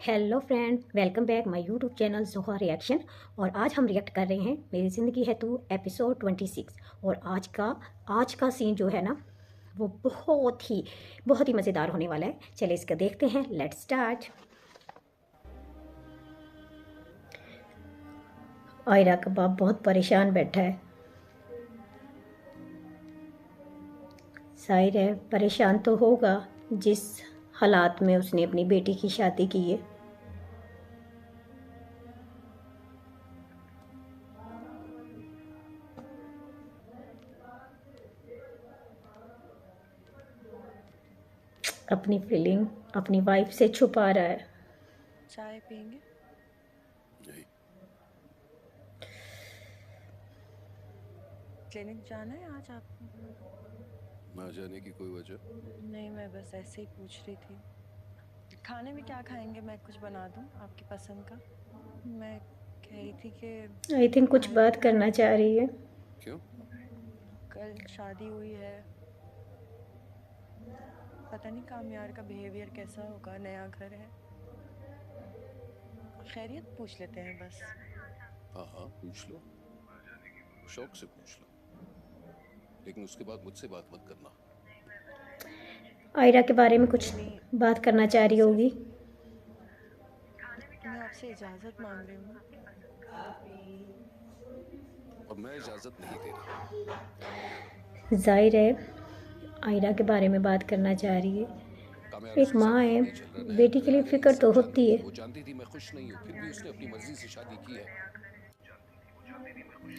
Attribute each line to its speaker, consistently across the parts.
Speaker 1: Hello friend, welcome back my YouTube channel जोहा reaction. और आज हम रिएक्ट कर रहे हैं मेरी ज़िंदगी है तू एपिसोड 26। और आज का सीन जो है ना, वो बहुत ही मज़ेदार होने वाला है। चलिए इसका देखते हैं, लेट्स स्टार्ट। आयरा का बाप बहुत परेशान बैठा है। जाहिर है परेशान तो होगा जिस हालात में उसने अपनी बेटी की शादी की है। अपनी फीलिंग अपनी वाइफ से छुपा रहा है।
Speaker 2: चाय पियेंगे?
Speaker 3: नहीं।
Speaker 2: क्लिनिक जाना है आज आपको?
Speaker 3: ना जाने की कोई वजह?
Speaker 2: नहीं, मैं बस ऐसे ही पूछ रही थी। खाने में क्या खाएंगे? मैं कुछ बना दूं आपकी पसंद का? मैं कह रही थी कि
Speaker 1: आई थिंक कुछ बात करना चाह रही है।
Speaker 3: क्यों?
Speaker 2: कल शादी हुई है, पता नहीं कामयार का बिहेवियर कैसा होगा। नया घर है, खैरियत पूछ लेते हैं बस।
Speaker 3: हाँ हाँ, पूछ लो, शौक से पूछ लो, लेकिन उसके बाद मुझसे बात मत करना।
Speaker 1: आयरा के बारे में कुछ बात करना चाह रही होगी।
Speaker 2: मैं आपसे इजाजत मांग रही हूँ।
Speaker 3: और मैं इजाजत नहीं दे रहा।
Speaker 1: जाहिर है आयरा के बारे में बात करना चाह रही है। एक माँ है, बेटी के लिए फिक्र तो होती है।
Speaker 3: वो जानती थी मैं खुश नहीं हूँ, फिर भी उसने अपनी मर्जी से शादी की है।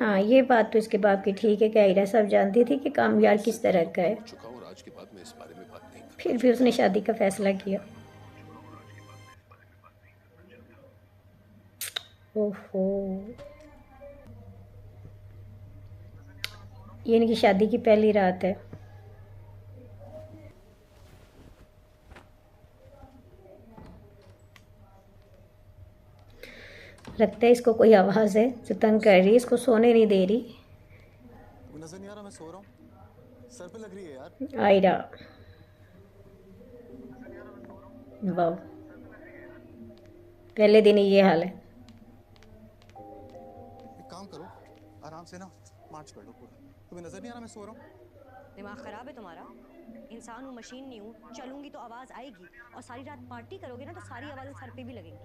Speaker 1: हाँ, ये बात तो इसके बाप की ठीक है कि आयरा सब जानती थी कि कामयार किस तरह का है,
Speaker 3: चुका हूँ, आज के बाद मैं इस बारे में बात नहीं करना।
Speaker 1: फिर भी उसने शादी का फैसला किया। ओहो, ये इनकी शादी की पहली रात है। लगता है इसको कोई आवाज़ है जो तंग कर रही है, इसको सोने नहीं दे रही।
Speaker 4: नजर नहीं आ रहा, मैं सो रहा हूँ, सर पे लग रही है यार।
Speaker 1: आयरा, वाह, पहले दिन ही ये हाल है।
Speaker 4: एक काम करो, आराम से ना मार्च कर लो पूरा। तुम्हें नजर नहीं आ रहा मैं सो रहा हूँ?
Speaker 5: दिमाग खराब है तुम्हारा? इंसान हूँ, मशीन नहीं हूँ। चलूंगी तो आवाज आएगी, और सारी रात पार्टी करोगे ना तो सारी आवाजें सर पे भी लगेंगी।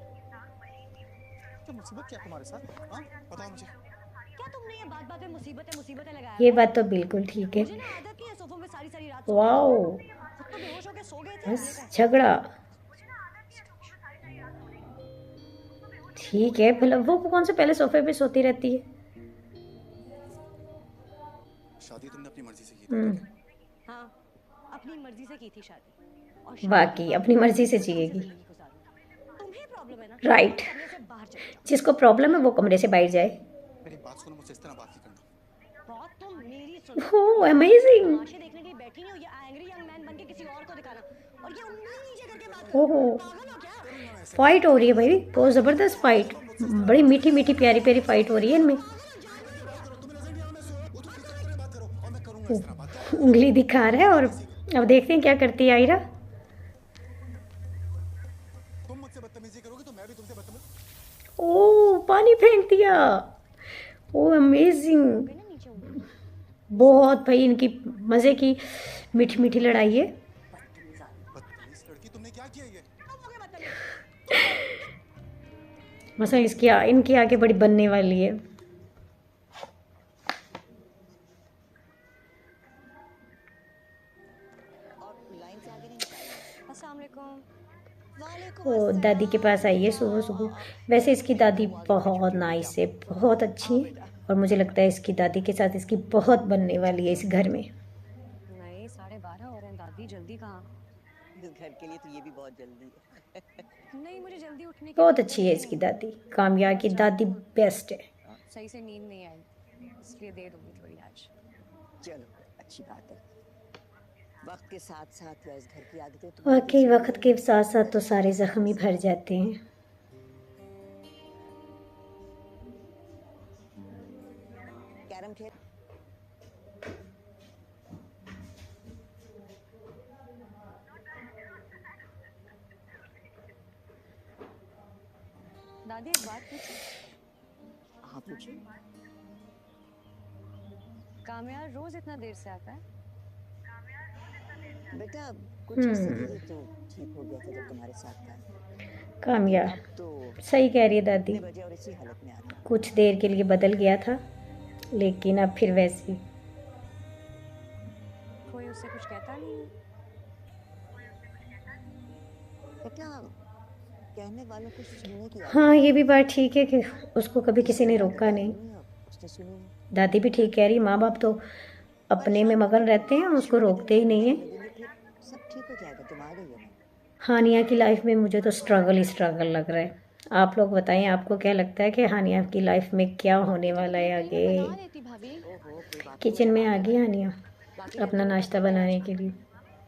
Speaker 4: क्या मुसीबत क्या तुम्हारे साथ? हाँ बताओ मुझे।
Speaker 5: क्या तुमने ये बात बात में मुसीबतें लगाया
Speaker 1: ये
Speaker 5: है?
Speaker 1: बात तो बिल्कुल ठीक है।
Speaker 5: मुझे ना आदत नहीं है सोफों में सारी सारी रात
Speaker 1: वाओ,
Speaker 5: खुद तो बेहोश होके सो गए थे।
Speaker 1: बस झगड़ा ठीक है। भला वो कौन से पहले सोफे पे सोती रहती है।
Speaker 4: शादी तुमने अपनी मर्जी से की थी, ठीक है?
Speaker 5: हाँ, अपनी मर्जी से की थी शादी, और
Speaker 1: बाकी अपनी मर्जी से जिएगी।
Speaker 5: तुम्हें प्रॉब्लम है ना?
Speaker 1: राइट,
Speaker 5: कमरे से बाहर चले जाओ।
Speaker 1: जिसको प्रॉब्लम है वो कमरे से बाहर जाए।
Speaker 4: मेरी बात सुनो, मुझसे इस तरह बात नहीं करना।
Speaker 5: बात तो मेरी सुनो।
Speaker 1: ओह अमेजिंग।
Speaker 5: तमाशे देखने के लिए बैठी नहीं हो, या एंग्री यंग मैन बन के किसी और को दिखाना, और ये उंगली नीचे करके बात करो।
Speaker 1: ओहो,
Speaker 5: पागल हो क्या?
Speaker 1: फाइट हो रही है भाई, बहुत ज़बरदस्त फाइट। बड़ी मीठी मीठी प्यारी प्यारी फाइट हो रही है इनमें। उंगली दिखा रहा है, और अब देखते हैं क्या करती है आयरा।
Speaker 4: तुम मुझसे बदतमीजी करोगे तो मैं भी तुमसे बदतमीज।
Speaker 1: ओह, पानी फेंक दिया। ओह अमेजिंग, बहुत भाई इनकी मज़े की मीठी मीठी लड़ाई है।
Speaker 4: बदतमीज लड़की, तुमने क्या किया ये?
Speaker 1: मसला इनकी आगे बड़ी बनने वाली है। वो दादी के पास आई है सुबह सुबह। वैसे इसकी दादी बहुत नाइस है, बहुत अच्छी है, और मुझे लगता है इसकी दादी के साथ इसकी बहुत बनने वाली है इस घर में।
Speaker 5: नहीं, 12:30 हो रहे हैं दादी, जल्दी कहाँ?
Speaker 6: इस घर के लिए तो ये भी बहुत जल्दी है।
Speaker 5: नहीं, मुझे जल्दी उठने की
Speaker 1: बहुत
Speaker 5: आदत
Speaker 1: अच्छी है इसकी दादी, कामयाब की दादी बेस्ट है।
Speaker 5: सही से नींद नहीं आई, इसलिए दे दूंगी थोड़ी आज।
Speaker 6: चलो अच्छी बात है। वक्त के साथ साथ या इस घर की आदतें
Speaker 1: वाकई वक्त के साथ साथ तो सारे जख्म ही भर जाते हैं।
Speaker 6: कैरम खेल।
Speaker 5: दादी एक बात पूछूं?
Speaker 6: हाँ पूछो।
Speaker 5: कामयार रोज इतना देर से आता है?
Speaker 6: बेटा कुछ अर्से के लिए तो ठीक हो गया था जब तुम्हारे साथ था।
Speaker 1: कामयाब
Speaker 6: अब तो
Speaker 1: सही कह रही है दादी,
Speaker 6: इतने बजे और इसी हालत में आता है।
Speaker 1: कुछ देर के लिए बदल गया था लेकिन अब फिर वैसे ही।
Speaker 5: कोई उससे कुछ कहता नहीं है?
Speaker 6: बेटा कहने वालों को सुनने की आदत
Speaker 1: हाँ ये भी बात ठीक है कि उसको कभी किसी ने
Speaker 6: जिसकी
Speaker 1: रोका
Speaker 6: आदत
Speaker 1: नहीं।
Speaker 6: नहीं, अब उसने सुनी नहीं।
Speaker 1: दादी भी ठीक कह रही, माँ बाप तो अपने में मगन रहते हैं, उसको रोकते ही नहीं है।
Speaker 6: लगेंगे फिर सब ठीक हो जाएगा, तुम आ गई हो ना।
Speaker 1: हानिया की लाइफ में मुझे तो स्ट्रगल ही स्ट्रगल लग रहा है। आप लोग बताएं आपको क्या लगता है कि हानिया की लाइफ में क्या होने वाला है आगे।
Speaker 5: बना लेती भाभी।
Speaker 6: ओहो कोई बात नहीं,
Speaker 1: किचन
Speaker 6: मुझे
Speaker 1: में आ
Speaker 6: बात
Speaker 1: गई
Speaker 6: करना है।
Speaker 1: हानिया
Speaker 6: बाकी
Speaker 1: अपना
Speaker 6: लड़कों को
Speaker 1: नाश्ता
Speaker 6: पता है
Speaker 1: बनाने
Speaker 6: आज
Speaker 1: के लिए।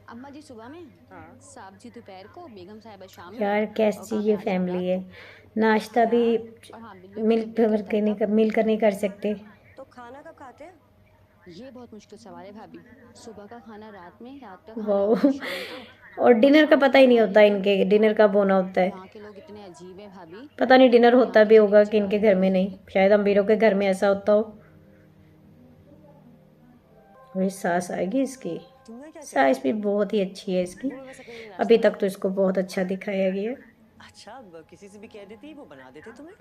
Speaker 5: अम्मा जी सुबह में, सब्जी दोपहर को, बेगम साहिबा शाम में।
Speaker 1: यार कैसी ये फैमिली है, नाश्ता भी
Speaker 5: और हाँ बिल्लू
Speaker 1: मिल कर नहीं मिल कर नहीं कर सकते।
Speaker 6: तो खाना कब खाते हैं?
Speaker 5: ये बहुत मुश्किल सवाल है भाभी। सुबह का खाना रात में, रात का खाना
Speaker 1: वाह,
Speaker 5: शाम को।
Speaker 1: और डिनर का पता ही नहीं होता इनके, डिनर कब होना होता है।
Speaker 5: वहाँ के लोग इतने अजीब हैं भाभी।
Speaker 1: पता नहीं डिनर होता भी होगा कि इनके घर में नहीं, शायद अमीरों के घर में ऐसा होता हो। वही सास आएगी इसकी, सास भी बहुत ही अच्छी है इसकी। अभी तक तो इसको बहुत अच्छा दिखाया गया है।
Speaker 7: अच्छा किसी से भी कह देती वो बना देते तुम्हें।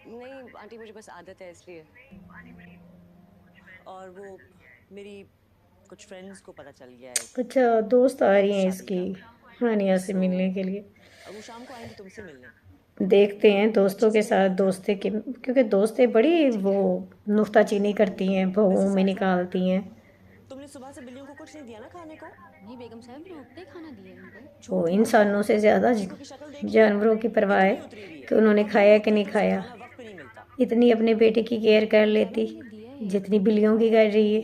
Speaker 5: नहीं आंटी मुझे बस आदत है इसलिए।
Speaker 7: और वो मेरी कुछ फ्रेंड्स को पता चल गया है।
Speaker 1: अच्छा दोस्त आ रही हैं इसकी हानिया से मिलने के लिए।
Speaker 7: अब वो शाम को आएंगी तुमसे मिलने।
Speaker 1: देखते हैं दोस्तों के साथ, दोस्तें के क्योंकि दोस्तें बड़ी वो नुक्ताचीनी करती हैं, बहुओं में निकालती हैं।
Speaker 7: तुमने सुबह से बिल्लियों को कुछ नहीं दिया ना खाने को?
Speaker 5: नहीं बेगम साहब ने उठते ही खाना दिया इनको।
Speaker 1: वो इंसानों से ज़्यादा जानवरों की परवाह है कि उन्होंने खाया कि नहीं खाया।
Speaker 7: वक्त भी नहीं मिलता।
Speaker 1: इतनी अपने बेटे की केयर कर लेती जितनी बिल्लियों की कर रही है।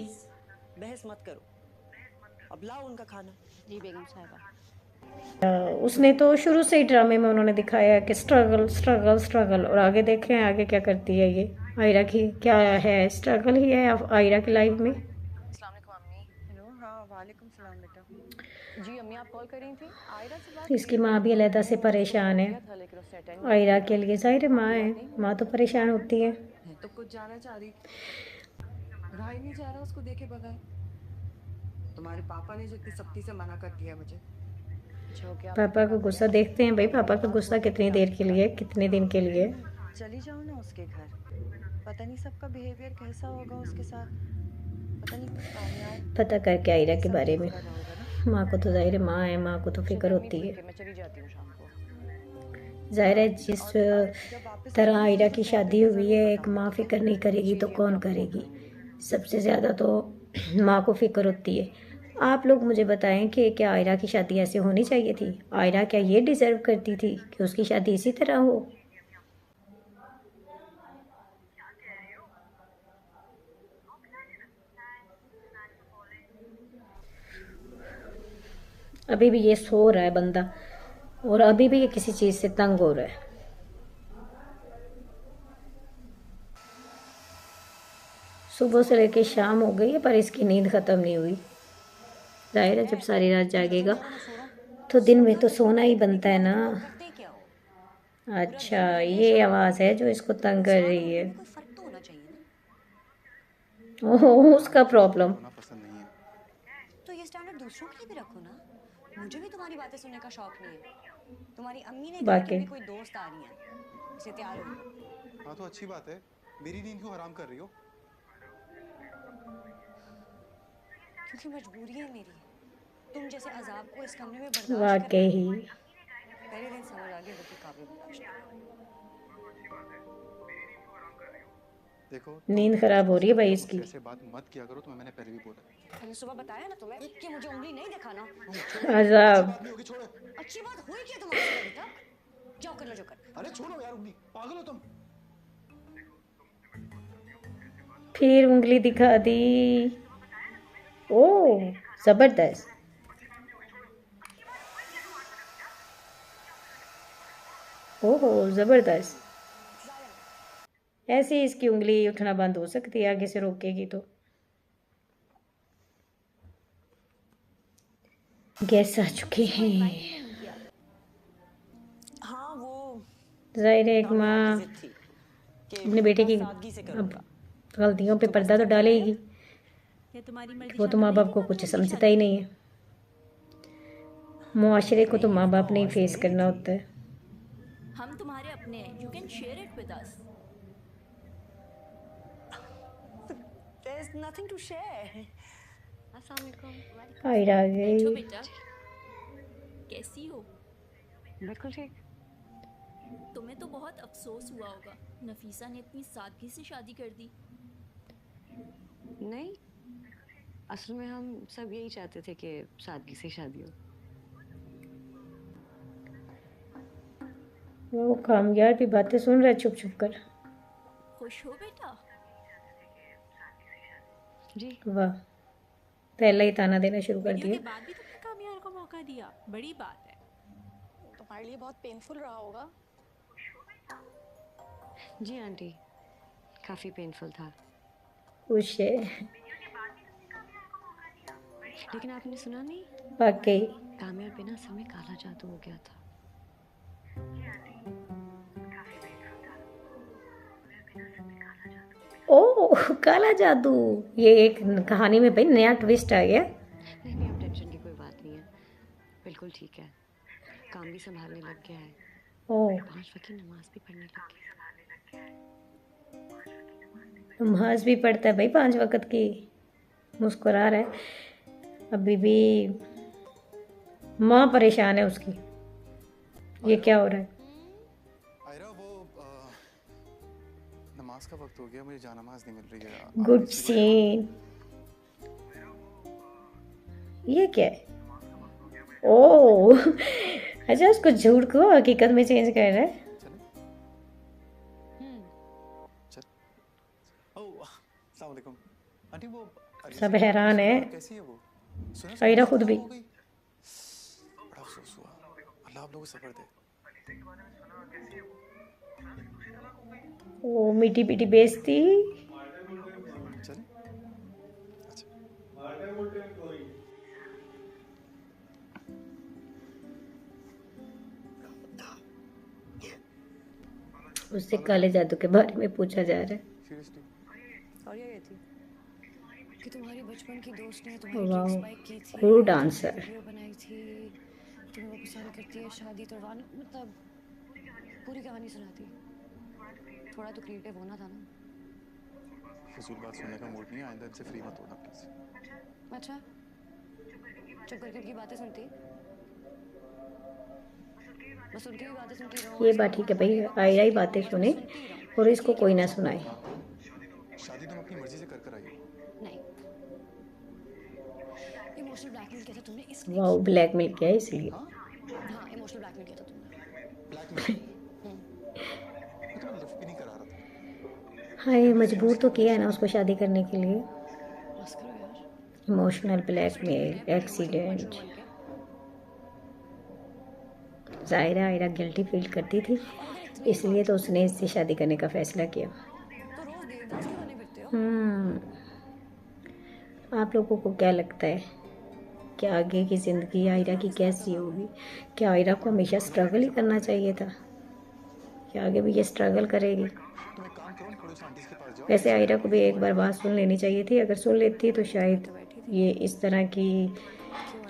Speaker 7: बहस मत करो, अब लाओ उनका खाना।
Speaker 5: जी बेगम साहिबा।
Speaker 1: उसने तो शुरू से ही ड्रामे में उन्होंने दिखाया कि स्ट्रगल स्ट्रगल स्ट्रगल, और आगे देखें आगे क्या करती है ये आयरा की, क्या है स्ट्रगल ही है अब आयरा की लाइफ में।
Speaker 2: हेलो हाँ वालेकुम सलाम बेटा।
Speaker 5: जी अम्मी आप कॉल कर रही थी? आयरा से बात
Speaker 1: इसकी माँ भी अलहदा से परेशान है
Speaker 5: था लेकिन उसने अटेंड
Speaker 1: आयरा के लिए। जाहिर है माँ है, माँ तो परेशान होती है।
Speaker 2: तो कुछ जाना चाह रही रहा ही नहीं जा रहा उसको देखे बगैर। तुम्हारे पापा ने जो इतनी सख्ती से मना कर दिया मुझे।
Speaker 1: पापा का गुस्सा देखते हैं भाई, पापा का गुस्सा कितनी देर के लिए, कितने दिन के लिए।
Speaker 2: चली जाओ ना उसके घर, पता नहीं सबका बिहेवियर कैसा होगा उसके साथ, पता नहीं कुछ कामयाब
Speaker 1: पता करके आयरा के
Speaker 2: सब
Speaker 1: बारे
Speaker 2: चीज़
Speaker 1: में।
Speaker 2: कर रहा होगा ना।
Speaker 1: माँ को तो जाहिर है माँ है, माँ को तो फिक्र होती है।
Speaker 5: मैं चली जाती हूँ शाम को।
Speaker 1: जाहिर है जिस तरह आयरा की शादी हुई है, एक माँ फिक्र नहीं करेगी तो कौन करेगी। सबसे ज़्यादा तो माँ को फिक्र होती है। आप लोग मुझे बताएं कि क्या आयरा की शादी ऐसे होनी चाहिए थी? आयरा क्या ये डिज़र्व करती थी कि उसकी शादी इसी तरह हो? अभी भी ये सो रहा है बंदा, और अभी भी ये किसी चीज़ से तंग हो रहा है। सुबह से लेके शाम हो गई है पर इसकी नींद ख़त्म नहीं हुई। जाहिर है जब सारी रात जागेगा तो दिन में तो सोना ही बनता है ना।
Speaker 6: करते क्या हो?
Speaker 1: अच्छा ये आवाज़ है जो इसको तंग कर रही है।
Speaker 6: कोई फर्क तो होना चाहिए ना।
Speaker 1: ओह उसका प्रॉब्लम।
Speaker 4: होना पसंद नहीं है।
Speaker 5: तो ये स्टैंडर्ड दूसरों के लिए भी रखो ना। मुझे भी तुम्हारी बातें सुनने का शौक नहीं है। तुम्हारी अम्मी ने कहा कि
Speaker 1: वाकई।
Speaker 5: भी कोई दोस्त आ रही है, इसे तैयार हो लो।
Speaker 4: हाँ तो अच्छी बात है, मेरी नींद क्यों हराम कर रही हो?
Speaker 5: क्योंकि मजबूरी है मेरी। तुम जैसे अजाब को इस कमरे में बर्दाश्त करना
Speaker 1: वाकई
Speaker 5: पहले दिन समझ आ गया वो कि काबिल बर्दाश्त नहीं।
Speaker 4: देखो
Speaker 1: नींद खराब हो रही है भाई इसकी।
Speaker 4: ऐसे बात मत किया करो, तुम्हें मैंने पहले भी बोला।
Speaker 5: मैंने सुबह बताया ना तुम्हें कि मुझे उंगली नहीं दिखाना।
Speaker 1: अजाब।
Speaker 4: बात नहीं होगी, छोड़ो।
Speaker 5: अच्छी बात हुई क्या तुम्हारे से अभी तक? जाओ कर लो जो कर।
Speaker 4: अरे छोड़ो यार उंगली, पागल हो तुम।
Speaker 1: फिर उंगली दिखा दी। ओह जबरदस्त। ओहो जबरदस्त। ऐसे ही इसकी उंगली उठना बंद हो सकती है, आगे से रोकेगी तो। गेस्ट आ चुके हैं।
Speaker 7: हाँ वो
Speaker 1: जाहिर है एक
Speaker 7: कामयाब
Speaker 1: माँ
Speaker 7: की जिद थी कि
Speaker 1: अपने बेटे की
Speaker 7: सादगी से
Speaker 1: अब
Speaker 7: करूंगा।
Speaker 1: गलतियों पे पर्दा तो डालेगी।
Speaker 8: ये तुम्हारी मर्जी
Speaker 1: वो तो
Speaker 8: शामिल
Speaker 1: माँ
Speaker 8: नहीं
Speaker 1: बाप को
Speaker 8: करना
Speaker 1: कुछ
Speaker 8: तुम्हें
Speaker 1: समझता
Speaker 8: शादी
Speaker 1: ही
Speaker 8: में?
Speaker 1: नहीं है। मुआशरे को तो माँ बाप ने ही
Speaker 8: Of
Speaker 1: फेस
Speaker 8: course,
Speaker 1: करना होता है।
Speaker 8: हम तुम्हारे अपने हैं, you can share it with us.
Speaker 7: There's nothing to share.
Speaker 1: Aira आ
Speaker 8: बैठो
Speaker 1: गई।
Speaker 8: बेटा, कैसी हो?
Speaker 7: बिल्कुल ठीक।
Speaker 8: तुम्हें तो बहुत अफसोस हुआ होगा, नफीसा ने इतनी सादगी से शादी कर दी।
Speaker 6: नहीं, असल में हम सब यही चाहते थे कि सादगी से शादी हो।
Speaker 1: वो कामयाब भी बातें सुन रहा है छुप छुप कर।
Speaker 8: खुश हो बेटा?
Speaker 6: जी
Speaker 1: वाह, पहले ही ताना देना शुरू कर
Speaker 8: वीडियो के
Speaker 1: दिया।
Speaker 8: बाद भी तुमने कामयाब को मौका दिया, बड़ी बात है।
Speaker 9: तुम्हारे लिए बहुत पेनफुल रहा होगा।
Speaker 6: जी आंटी, काफी पेनफुल था।
Speaker 1: खुश है
Speaker 6: लेकिन आपने सुना नहीं,
Speaker 1: वाकई।
Speaker 6: कामयाब पे ना असल में काला जादू हो गया था।
Speaker 1: ओह, काला जादू। ये एक कहानी में भाई नया ट्विस्ट आ गया।
Speaker 6: नहीं नहीं, अब टेंशन की कोई बात नहीं है, बिल्कुल ठीक है। काम भी संभालने लग गया है,
Speaker 1: ओह,
Speaker 6: 5 वक्त की नमाज भी पढ़ने लग गया।
Speaker 1: नमाज भी पढ़ता है भाई 5 वक्त की। मुस्कुरा रहा है। अभी भी माँ परेशान है उसकी। ये क्या हो रहा है?
Speaker 4: आयरा वो नमाज का वक्त हो गया, मुझे जानमाज नहीं मिल रही है।
Speaker 1: Good scene. ये क्या है? ओह, अच्छा उसको झूठ को हकीकत में चेंज कर रहा है।
Speaker 4: अस्सलाम वालेकुम आंटी। वो
Speaker 1: सब हैरान है।
Speaker 4: कैसी है वो? सुना
Speaker 1: आयरा खुद भी।
Speaker 4: हो गई। बड़ा अफसोस हुआ। अल्लाह आप लोगों को सब्र दे।
Speaker 1: ओ मीठी पीठी बेइज्जती।
Speaker 4: चले अच्छा।
Speaker 1: उससे काले जादू के बारे में पूछा जा रहा है।
Speaker 4: सीरियसली
Speaker 6: और ये थी कि तुम्हारी बचपन की दोस्त ने तुम्हारी
Speaker 1: वाह,
Speaker 6: ड्रिंक्स बाइक की थी,
Speaker 1: गुड आंसर।
Speaker 6: वीडियो बनाई थी, तुम्हें वो पसंद करती है, शादी तुड़वाने, मतलब पूरी कहानी सुनाती। थोड़ा तो क्रिएटिव होना था ना।
Speaker 4: फजूल बात सुनने का मूड नहीं है, आइंदा इनसे फ्री मत होना प्लीज।
Speaker 6: अच्छा, चुप करके उनकी बातें सुनती, बस उनकी भी बातें सुनती रहो।
Speaker 1: ये बात ठीक है भाई, आयरा ही बातें सुने और इसको कोई ना सुनाए।
Speaker 4: शादी तुम अपनी मर्जी से कर आई हो।
Speaker 6: नहीं, इमोशनल ब्लैकमेल किया था तुमने इसलिए।
Speaker 1: वाह, ब्लैकमेल किया है इसलिए।
Speaker 6: हाँ, इमोशनल ब्लैकमेल किया था तुमने।
Speaker 4: ब्लैकमेल मैं तुम्हें लिफ्ट भी नहीं करा रहा था।
Speaker 1: हाय, मजबूर तो किया है ना उसको शादी करने के लिए।
Speaker 6: बस करो यार।
Speaker 1: Emotional blackmail, accident. जाहिर है आयरा गिल्टी फील करती थी, इसलिए तो उसने इससे शादी करने का फैसला किया।
Speaker 6: तो रोज देवदास क्यों बने फिरते हो?
Speaker 1: आप लोगों को क्या लगता है कि आगे की ज़िंदगी आयरा की कैसी होगी? क्या आयरा को हमेशा स्ट्रगल ही करना चाहिए था, क्या आगे भी ये स्ट्रगल करेगी?
Speaker 4: तुम एक काम करो, थोड़े से आंटीज के पास जाओ।
Speaker 1: वैसे आयरा को भी एक बार बात सुन लेनी चाहिए थी। अगर सुन लेती तो शायद ये इस तरह की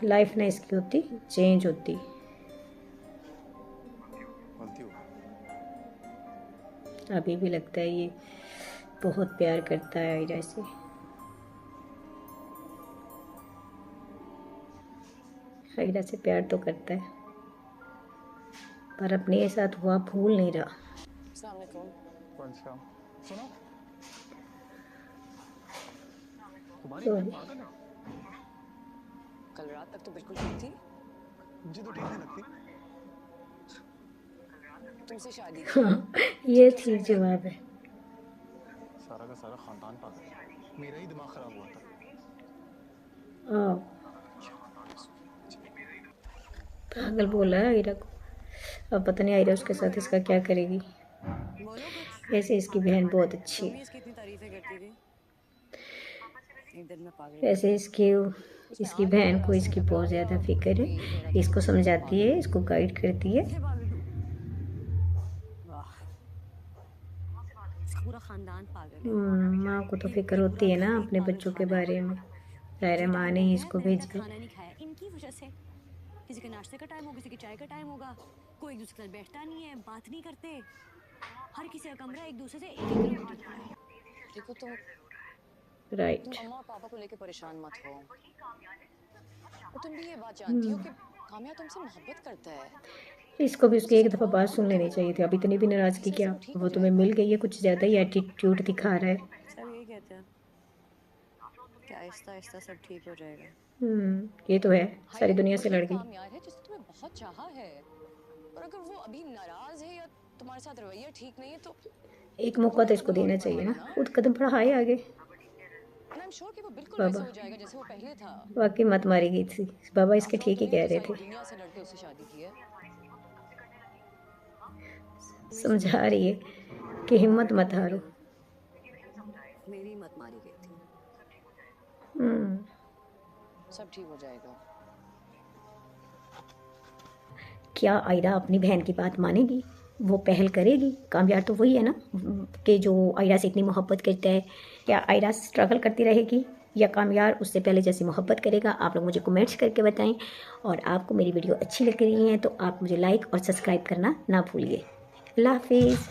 Speaker 1: लाइफ ना इसकी होती, चेंज होती।
Speaker 4: गलती हो गई।
Speaker 1: अभी भी लगता है ये बहुत प्यार करता है आयरा से। आयरा से प्यार तो करता है, पर अपने साथ हुआ भूल नहीं रहा।
Speaker 6: अस्सलाम वालेकुम।
Speaker 4: अच्छा सुनो, तुम्हारी
Speaker 1: तो
Speaker 4: बहन पागल है।
Speaker 6: कल रात तक तो बिल्कुल ठीक थी,
Speaker 4: मुझे तो ठीक नहीं लगती।
Speaker 6: तुमसे शादी
Speaker 1: हाँ, ये ठीक जवाब है।
Speaker 4: सारा का सारा खानदान पागल है, मेरा ही दिमाग खराब हुआ था।
Speaker 1: पागल बोला है आयरा को। अब पता नहीं आयरा उसके साथ इसका क्या करेगी।
Speaker 6: बोलो कुछ।
Speaker 1: वैसे इसकी बहन बहुत अच्छी
Speaker 6: तुम भी
Speaker 1: है।
Speaker 6: इसकी इतनी तारीफें करती थी, एक दिन मैं पागल।
Speaker 1: वैसे इसकी बहन को इसकी बहुत ज़्यादा फिक्र है। इसको समझाती है, इसको गाइड करती है।
Speaker 6: कैसे पागल हूँ? वाह,
Speaker 5: पूरा खानदान पागल है।
Speaker 1: माँ को तो
Speaker 5: ये
Speaker 1: फिक्र
Speaker 5: ये
Speaker 1: होती है
Speaker 5: पूरा
Speaker 1: ना
Speaker 5: घर ही
Speaker 1: अपने
Speaker 5: पागल
Speaker 1: बच्चों के
Speaker 5: खाना है।
Speaker 1: बारे में। ज़ाहिर है माँ ने ही इसको
Speaker 5: मैंने
Speaker 1: भेज
Speaker 5: तक
Speaker 1: दिया।
Speaker 5: खाना नहीं खाया इनकी वजह से। किसी के नाश्ते का टाइम हो, किसी के चाय का टाइम होगा, कोई एक दूसरे के साथ बैठता नहीं है, बात नहीं करते, हर किसी का कमरा एक दूसरे से 1-1 किलोमीटर दूर है।
Speaker 6: देखो तुम
Speaker 1: राइट।
Speaker 6: अम्मा और पापा को लेके परेशान मत हो, और तुम भी ये बात जानती हो कि काम्या तुमसे मोहब्बत करता है।
Speaker 1: इसको भी उसकी एक दफ़ा बात सुन लेनी चाहिए थी। अब इतनी भी नाराज़गी क्या, वो तुम्हें मिल गई है, कुछ ज़्यादा ही एटीट्यूड दिखा रहा है।
Speaker 2: सब यही कहते हैं कि आहिस्ता आहिस्ता सब ठीक हो जाएगा।
Speaker 1: ये तो है, सारी दुनिया से लड़ गई।
Speaker 6: काम्या है जिसने तुम्हें बहुत चाहा है, और अगर वो अभी नाराज है या तुम्हारे साथ रवैया ठीक नहीं है तो
Speaker 1: एक मौका तो इसको देना चाहिए ना, खुद कदम बढ़ाए आगे।
Speaker 6: आई एम श्योर कि वो बिल्कुल वैसा हो जाएगा जैसे वो पहले था।
Speaker 1: वाकई मत मारी गई थी, बाबा इसके ठीक ही कह रहे थे।
Speaker 6: दुनिया से लड़के उससे शादी की है।
Speaker 1: समझा रही है कि हिम्मत मत हारो।
Speaker 5: मेरी मत मारी गई थी।
Speaker 6: सब ठीक हो जाएगा।
Speaker 1: क्या आयरा अपनी बहन की बात मानेगी? वो पहल करेगी? कामयाब तो वही है ना कि जो आयरा से इतनी मोहब्बत करता है। क्या आयरा स्ट्रगल करती रहेगी या कामयाब उससे पहले जैसी मोहब्बत करेगा? आप लोग मुझे कमेंट्स करके बताएं। और आपको मेरी वीडियो अच्छी लग रही है तो आप मुझे लाइक और सब्सक्राइब करना ना भूलिए। अल्लाह हाफिज़।